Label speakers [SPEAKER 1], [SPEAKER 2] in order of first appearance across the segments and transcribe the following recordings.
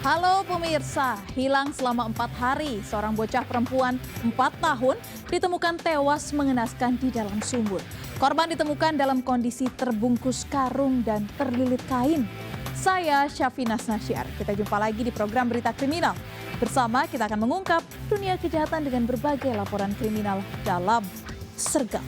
[SPEAKER 1] Halo pemirsa, hilang selama 4 hari, seorang bocah perempuan 4 tahun ditemukan tewas mengenaskan di dalam sumur. Korban ditemukan dalam kondisi terbungkus karung dan terlilit kain. Saya Syafinas Nasyar, kita jumpa lagi di program Berita Kriminal. Bersama kita akan mengungkap dunia kejahatan dengan berbagai laporan kriminal dalam Sergap.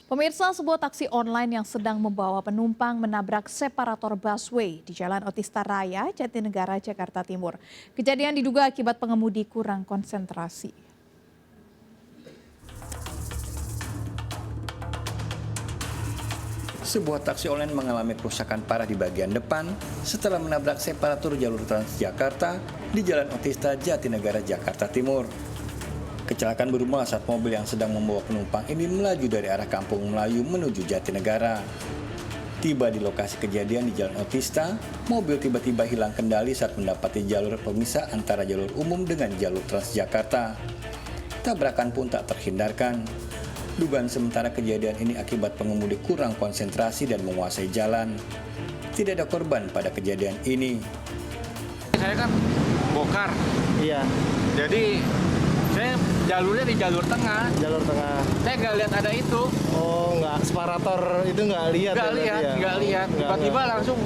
[SPEAKER 1] Pemirsa, sebuah taksi online yang sedang membawa penumpang menabrak separator busway di Jalan Otista Raya, Jatinegara, Jakarta Timur. Kejadian diduga akibat pengemudi kurang konsentrasi.
[SPEAKER 2] Sebuah taksi online mengalami kerusakan parah di bagian depan setelah menabrak separator jalur Transjakarta di Jalan Otista, Jatinegara, Jakarta Timur. Kecelakaan bermula saat mobil yang sedang membawa penumpang ini melaju dari arah Kampung Melayu menuju Jatinegara. Tiba di lokasi kejadian di Jalan Otista, mobil tiba-tiba hilang kendali saat mendapati jalur pemisah antara jalur umum dengan jalur Transjakarta. Tabrakan pun tak terhindarkan. Dugaan sementara kejadian ini akibat pengemudi kurang konsentrasi dan menguasai jalan. Tidak ada korban pada kejadian ini.
[SPEAKER 3] Saya kan bokar.
[SPEAKER 4] Iya.
[SPEAKER 3] Jadi saya jalurnya di jalur tengah.
[SPEAKER 4] Jalur tengah.
[SPEAKER 3] Saya nggak lihat ada itu.
[SPEAKER 4] Oh, nggak separator itu nggak lihat.
[SPEAKER 3] Nggak lihat. Tiba-tiba langsung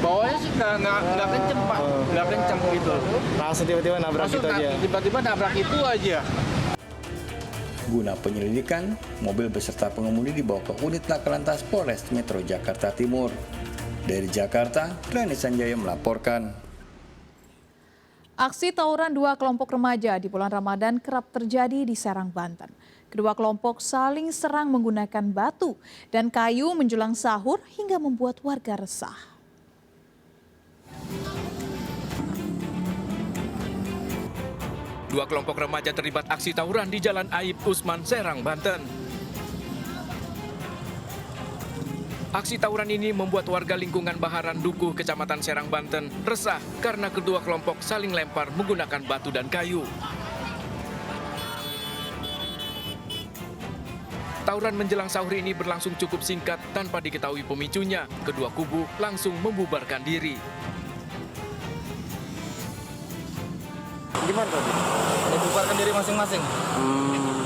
[SPEAKER 3] bawahnya sih nggak kenceng Pak, nggak kenceng gitu.
[SPEAKER 4] Langsung tiba-tiba nabrak
[SPEAKER 3] Langsung
[SPEAKER 4] itu aja.
[SPEAKER 3] Tiba-tiba nabrak itu aja.
[SPEAKER 2] Guna penyelidikan, mobil beserta pengemudi dibawa ke unit Lakalantas Polres Metro Jakarta Timur. Dari Jakarta, Rani Sanjaya melaporkan.
[SPEAKER 1] Aksi tawuran 2 kelompok remaja di bulan Ramadan kerap terjadi di Serang, Banten. Kedua kelompok saling serang menggunakan batu dan kayu menjelang sahur hingga membuat warga resah.
[SPEAKER 5] Dua kelompok remaja terlibat aksi tawuran di Jalan Aib Usman, Serang, Banten. Aksi tawuran ini membuat warga lingkungan Baharan Dukuh, Kecamatan Serang, Banten resah karena kedua kelompok saling lempar menggunakan batu dan kayu. Tawuran menjelang sahur ini berlangsung cukup singkat tanpa diketahui pemicunya. Kedua kubu langsung membubarkan diri.
[SPEAKER 4] Gimana tadi?
[SPEAKER 3] Membubarkan diri masing-masing.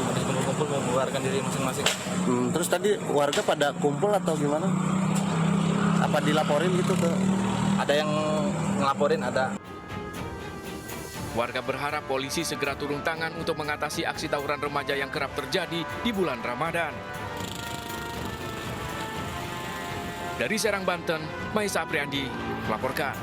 [SPEAKER 3] Habis kumpul-kumpul membubarkan diri masing-masing.
[SPEAKER 4] Terus tadi warga pada kumpul atau gimana? Apa dilaporin gitu ke?
[SPEAKER 3] Ada yang ngelaporin, ada.
[SPEAKER 5] Warga berharap polisi segera turun tangan untuk mengatasi aksi tawuran remaja yang kerap terjadi di bulan Ramadan. Dari Serang, Banten, Maisa Apriandi melaporkan.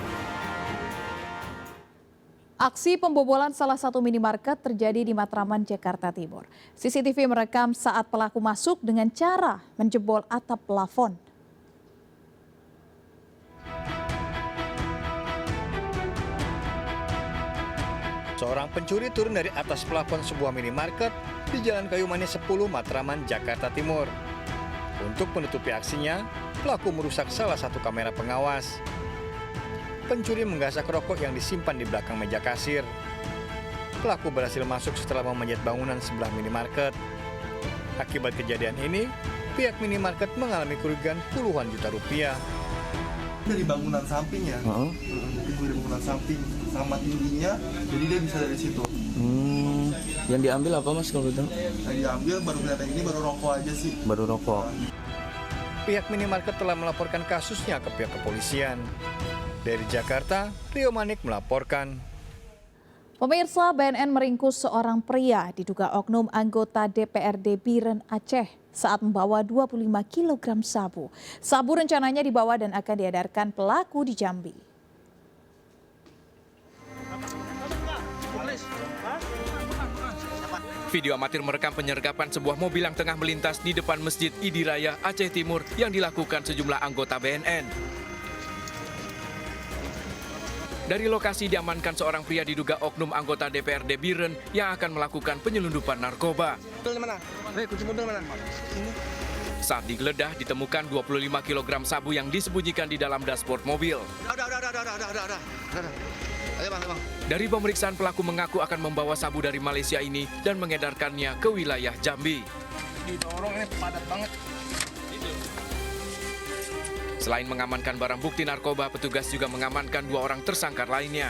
[SPEAKER 1] Aksi pembobolan salah satu minimarket terjadi di Matraman, Jakarta Timur. CCTV merekam saat pelaku masuk dengan cara menjebol atap plafon.
[SPEAKER 2] Seorang pencuri turun dari atas plafon sebuah minimarket di Jalan Kayu Manis 10, Matraman, Jakarta Timur. Untuk menutupi aksinya, pelaku merusak salah satu kamera pengawas. Pencuri menggasak rokok yang disimpan di belakang meja kasir. Pelaku berhasil masuk setelah memanjat bangunan sebelah minimarket. Akibat kejadian ini, pihak minimarket mengalami kerugian puluhan juta rupiah.
[SPEAKER 6] Dari bangunan samping ya, dari bangunan samping sama tingginya, jadi dia bisa dari situ.
[SPEAKER 4] Yang diambil apa mas kalau gitu?
[SPEAKER 6] Yang diambil baru kelihatan ini baru rokok aja sih.
[SPEAKER 4] Baru rokok.
[SPEAKER 2] Pihak minimarket telah melaporkan kasusnya ke pihak kepolisian. Dari Jakarta, Rio Manik melaporkan.
[SPEAKER 1] Pemirsa, BNN meringkus seorang pria diduga oknum anggota DPRD Biren Aceh saat membawa 25 kg sabu. Sabu rencananya dibawa dan akan diedarkan pelaku di Jambi.
[SPEAKER 5] Video amatir merekam penyergapan sebuah mobil yang tengah melintas di depan Masjid Idiraya Aceh Timur yang dilakukan sejumlah anggota BNN. Dari lokasi diamankan seorang pria diduga oknum anggota DPRD Biren yang akan melakukan penyelundupan narkoba. Saat digeledah ditemukan 25 kg sabu yang disembunyikan di dalam dashboard mobil. Dari pemeriksaan pelaku mengaku akan membawa sabu dari Malaysia ini dan mengedarkannya ke wilayah Jambi.
[SPEAKER 3] Didorong ini padat banget.
[SPEAKER 5] Selain mengamankan barang bukti narkoba, petugas juga mengamankan 2 orang tersangka lainnya.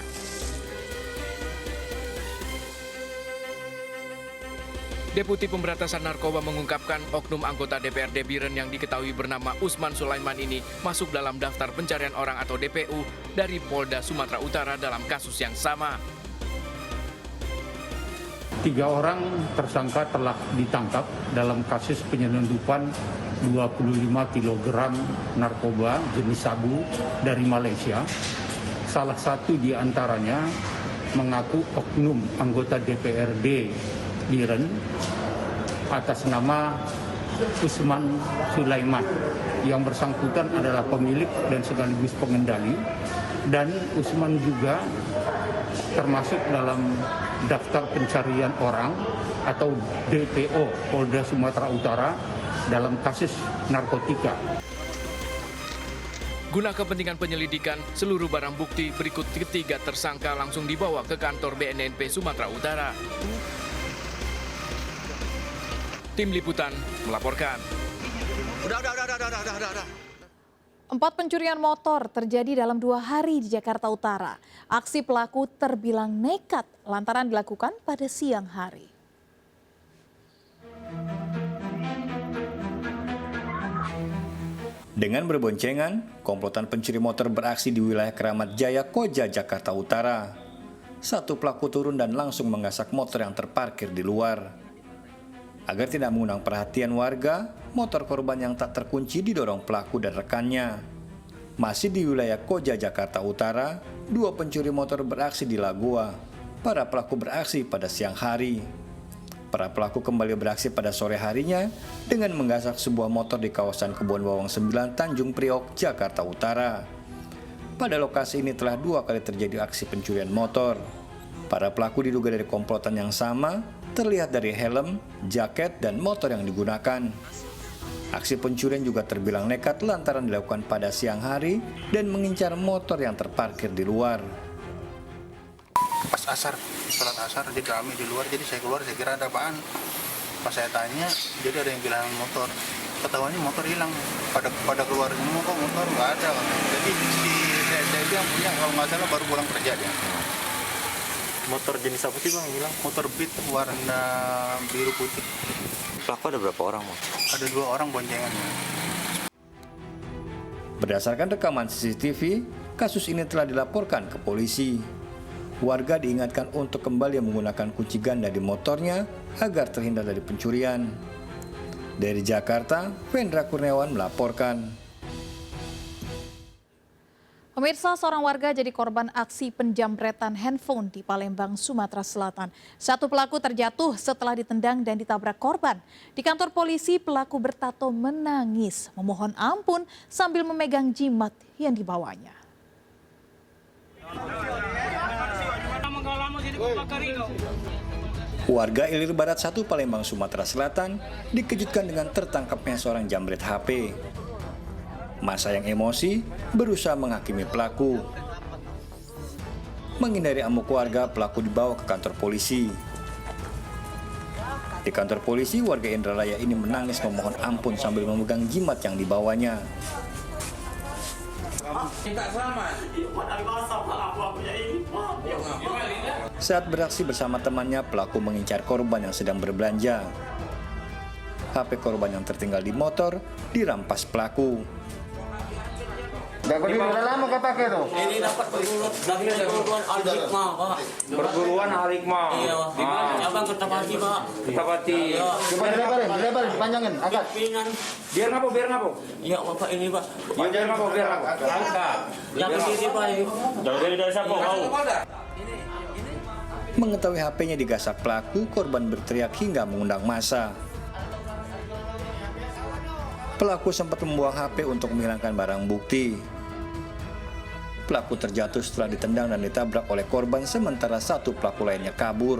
[SPEAKER 5] Deputi Pemberantasan Narkoba mengungkapkan oknum anggota DPRD Biren yang diketahui bernama Usman Sulaiman ini masuk dalam daftar pencarian orang atau DPU dari Polda Sumatera Utara dalam kasus yang sama.
[SPEAKER 7] 3 orang tersangka telah ditangkap dalam kasus penyelundupan 25 kg narkoba jenis sabu dari Malaysia. Salah satu di antaranya mengaku oknum anggota DPRD Biren atas nama Usman Sulaiman. Yang bersangkutan adalah pemilik dan sekaligus pengendali, dan Usman juga termasuk dalam daftar pencarian orang atau DPO Polda Sumatera Utara dalam kasus narkotika.
[SPEAKER 5] Guna kepentingan penyelidikan, seluruh barang bukti berikut ketiga tersangka langsung dibawa ke kantor BNNP Sumatera Utara. Tim Liputan melaporkan.
[SPEAKER 1] 4 pencurian motor terjadi dalam 2 hari di Jakarta Utara. Aksi pelaku terbilang nekat lantaran dilakukan pada siang hari.
[SPEAKER 2] Dengan berboncengan, komplotan pencuri motor beraksi di wilayah Keramat Jaya, Koja, Jakarta Utara. Satu pelaku turun dan langsung menggasak motor yang terparkir di luar. Agar tidak mengundang perhatian warga, motor korban yang tak terkunci didorong pelaku dan rekannya. Masih di wilayah Koja, Jakarta Utara, 2 pencuri motor beraksi di Lagoa. Para pelaku beraksi pada siang hari. Para pelaku kembali beraksi pada sore harinya dengan menggasak sebuah motor di kawasan Kebon Bawang 9, Tanjung Priok, Jakarta Utara. Pada lokasi ini telah 2 kali terjadi aksi pencurian motor. Para pelaku diduga dari komplotan yang sama, terlihat dari helm, jaket, dan motor yang digunakan. Aksi pencurian juga terbilang nekat lantaran dilakukan pada siang hari dan mengincar motor yang terparkir di luar.
[SPEAKER 8] Pas asar, sholat asar, jadi rame di luar, jadi saya keluar, saya kira ada apaan. Pas saya tanya, jadi ada yang bilang motor. Ketahuannya motor hilang, pada keluar semua kok motor nggak ada. Jadi saya bilang punya, kalau nggak salah baru pulang kerja dia.
[SPEAKER 4] Motor jenis apa sih bang hilang?
[SPEAKER 8] Motor Beat warna biru putih.
[SPEAKER 4] Pelaku ada berapa orang bang?
[SPEAKER 8] Ada 2 orang boncengannya.
[SPEAKER 2] Berdasarkan rekaman CCTV, kasus ini telah dilaporkan ke polisi. Warga diingatkan untuk kembali menggunakan kunci ganda di motornya agar terhindar dari pencurian. Dari Jakarta, Vendra Kurniawan melaporkan.
[SPEAKER 1] Pemirsa, seorang warga jadi korban aksi penjamretan handphone di Palembang, Sumatera Selatan. 1 pelaku terjatuh setelah ditendang dan ditabrak korban. Di kantor polisi, pelaku bertato menangis, memohon ampun sambil memegang jimat yang dibawanya.
[SPEAKER 2] Warga Ilir Barat 1 Palembang, Sumatera Selatan dikejutkan dengan tertangkapnya seorang jambret HP. Masa yang emosi berusaha menghakimi pelaku. Menghindari amuk warga, pelaku dibawa ke kantor polisi. Di kantor polisi, warga Indralaya ini menangis memohon ampun sambil memegang jimat yang dibawanya. Saat beraksi bersama temannya, pelaku mengincar korban yang sedang berbelanja. HP korban yang tertinggal di motor dirampas pelaku.
[SPEAKER 8] Udah lama kau pakai tuh?
[SPEAKER 9] Ini dapat perguruan Al-Hikmah, Pak.
[SPEAKER 3] Perguruan Al-Hikmah.
[SPEAKER 9] Iya. Di mana cabang Kertapati, Pak.
[SPEAKER 3] Kertapati.
[SPEAKER 8] Coba dilebarin, panjangin, angkat.
[SPEAKER 9] Pimpinan.
[SPEAKER 3] Biar ngapa?
[SPEAKER 9] Iya, Bapak ini, Pak.
[SPEAKER 3] Biar ngapa? Angkat.
[SPEAKER 9] Yang berdiri, Pak.
[SPEAKER 3] Jauh dari siapa kau?
[SPEAKER 2] Mengetahui HP-nya digasak pelaku, korban berteriak hingga mengundang massa. Pelaku sempat membuang HP untuk menghilangkan barang bukti. Pelaku terjatuh setelah ditendang dan ditabrak oleh korban, sementara satu pelaku lainnya kabur.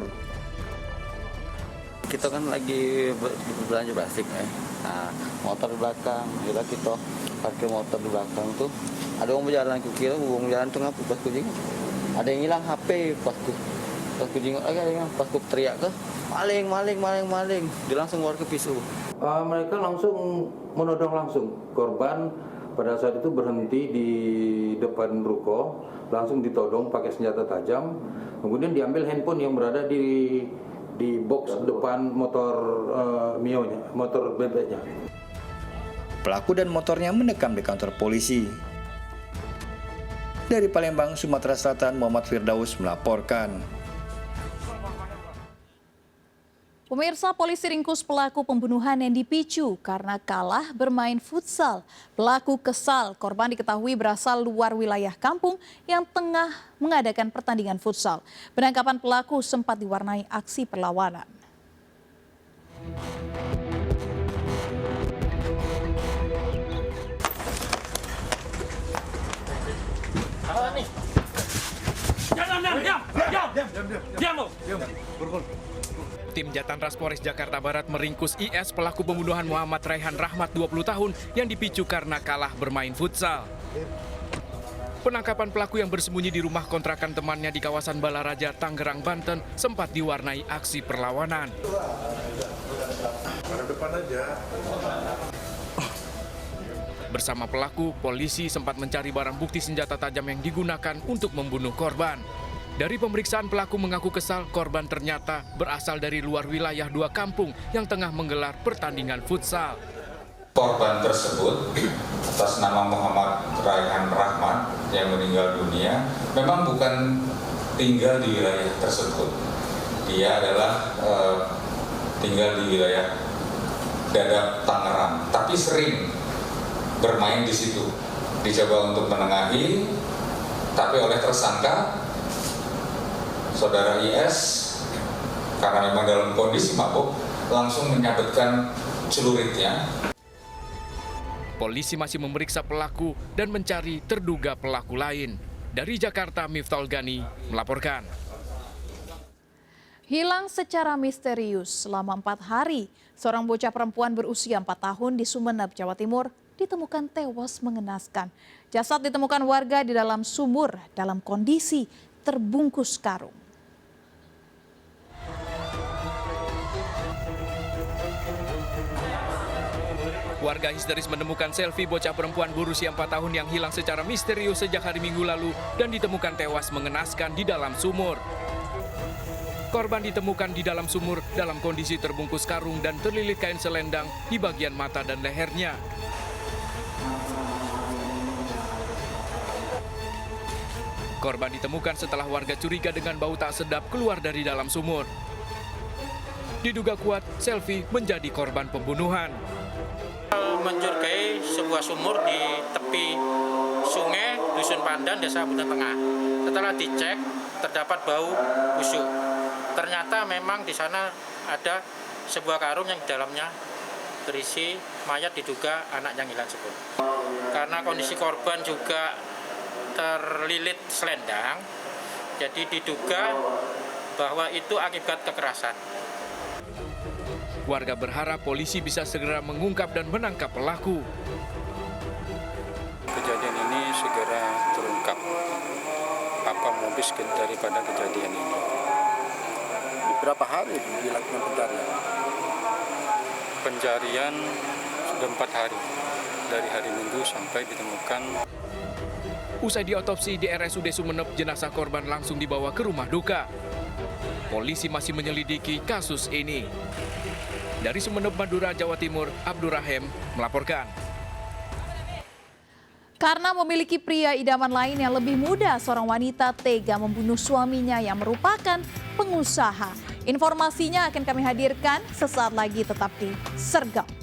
[SPEAKER 10] Kita kan lagi belanja plastik ya. Nah, motor di belakang, kita parkir motor di belakang tuh. Ada orang berjalan, aku kira orang berjalan tuh ngapa pas kucing. Ada yang hilang HP pas kucing, pas ku teriak ke maling. Dia langsung keluar ke pisau.
[SPEAKER 7] Mereka langsung menodong langsung korban. Pada saat itu berhenti di depan ruko, langsung ditodong pakai senjata tajam. Kemudian diambil handphone yang berada di box depan motor Mio-nya, motor bebeknya.
[SPEAKER 2] Pelaku dan motornya mendekam di kantor polisi. Dari Palembang, Sumatera Selatan, Muhammad Firdaus melaporkan.
[SPEAKER 1] Pemirsa, polisi ringkus pelaku pembunuhan yang dipicu karena kalah bermain futsal. Pelaku kesal, korban diketahui berasal luar wilayah kampung yang tengah mengadakan pertandingan futsal. Penangkapan pelaku sempat diwarnai aksi perlawanan.
[SPEAKER 5] Tim Jatanras Polres Jakarta Barat meringkus IS pelaku pembunuhan Muhammad Raihan Rahmat 20 tahun yang dipicu karena kalah bermain futsal. Penangkapan pelaku yang bersembunyi di rumah kontrakan temannya di kawasan Balaraja, Tangerang, Banten sempat diwarnai aksi perlawanan. Bersama pelaku, polisi sempat mencari barang bukti senjata tajam yang digunakan untuk membunuh korban. Dari pemeriksaan, pelaku mengaku kesal korban ternyata berasal dari luar wilayah dua kampung yang tengah menggelar pertandingan futsal.
[SPEAKER 11] Korban tersebut atas nama Muhammad Raihan Rahmat yang meninggal dunia memang bukan tinggal di wilayah tersebut. Dia adalah tinggal di wilayah Dadap, Tangerang, tapi sering bermain di situ. Dicoba untuk menengahi, tapi oleh tersangka Saudara IS, karena memang dalam kondisi mabuk, langsung menyabetkan celuritnya.
[SPEAKER 5] Polisi masih memeriksa pelaku dan mencari terduga pelaku lain. Dari Jakarta, Miftahul Gani melaporkan.
[SPEAKER 1] Hilang secara misterius selama 4 hari, seorang bocah perempuan berusia 4 tahun di Sumeneb, Jawa Timur ditemukan tewas mengenaskan. Jasad ditemukan warga di dalam sumur dalam kondisi terbungkus karung.
[SPEAKER 5] Warga histeris menemukan selfie bocah perempuan berusia 4 tahun yang hilang secara misterius sejak hari Minggu lalu dan ditemukan tewas mengenaskan di dalam sumur. Korban ditemukan di dalam sumur dalam kondisi terbungkus karung dan terlilit kain selendang di bagian mata dan lehernya. Korban ditemukan setelah warga curiga dengan bau tak sedap keluar dari dalam sumur. Diduga kuat, selfie menjadi korban pembunuhan.
[SPEAKER 12] Mencurigai sebuah sumur di tepi sungai Dusun Pandan, Desa Buntun Tengah. Setelah dicek, terdapat bau busuk. Ternyata memang di sana ada sebuah karung yang di dalamnya berisi mayat, diduga anak yang hilang tersebut. Karena kondisi korban juga terlilit selendang, jadi diduga bahwa itu akibat kekerasan.
[SPEAKER 5] Warga berharap polisi bisa segera mengungkap dan menangkap pelaku.
[SPEAKER 13] Kejadian ini segera terungkap apa modus daripada kejadian ini.
[SPEAKER 8] Berapa hari dilakukan pencarian?
[SPEAKER 13] Pencarian sudah 4 hari, dari hari Minggu sampai ditemukan.
[SPEAKER 5] Usai diotopsi di RSUD Sumeneb, jenazah korban langsung dibawa ke rumah duka. Polisi masih menyelidiki kasus ini. Dari Sumeneb, Madura, Jawa Timur, Abdurrahim melaporkan.
[SPEAKER 1] Karena memiliki pria idaman lain yang lebih muda, seorang wanita tega membunuh suaminya yang merupakan pengusaha. Informasinya akan kami hadirkan sesaat lagi, tetap di Sergap.